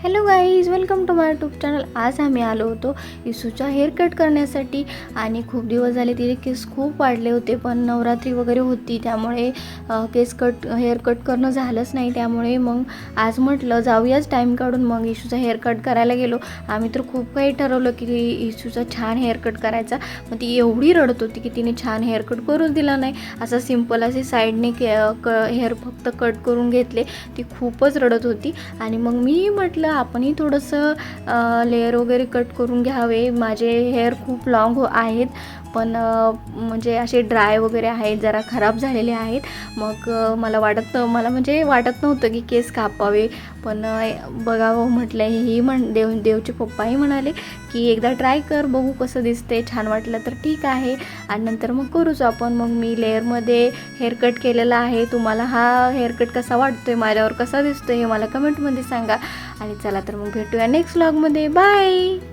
Hello guys, welcome to my YouTube channel. आज आम्ही आलो होतो इसूचा हेअर कट करण्यासाठी आणि खूप दिवस झाले तिचे केस खूप वाढले होते, पण नवरात्री वगैरे होती त्यामुळे हेअर कट करणं झालंच नाही. त्यामुळे मग आज म्हटलं जाऊयाच टाईम काढून मग इसूचा हेअर कट करायला गेलो. आम्ही तर खूप काही ठरवलं की इसूचा छान हेअर कट करायचा, मग ती एवढी रडत होती की तिने छान हेअर कट करूच दिला नाही. असं सिम्पल असे साईडने हेअर फक्त कट करून घेतले. ती खूपच रडत होती आणि मग मी म्हटलं आपणही थोडंसं लेअर वगैरे कट करून घ्यावे. माझे हेअर खूप लॉंग आहेत, पण म्हणजे असे ड्राय वगैरे आहेत, जरा खराब झालेले आहेत. मग मला वाटत नव्हतं की केस कापावे, पण बघावं म्हटलं. देवचे पप्पाही म्हणाले की एकदा ट्राय कर, बघू कसं दिसते, छान वाटलं तर ठीक आहे आणि नंतर मग करूच आपण. मग मी लेअरमध्ये हेअर कट केलेला आहे. तुम्हाला हा हेअर कट कसा वाटतोय, माझ्यावर कसा दिसतोय हे मला कमेंटमध्ये सांगा. आणि चला तर मग भेटूया नेक्स्ट व्लॉगमध्ये. बाय.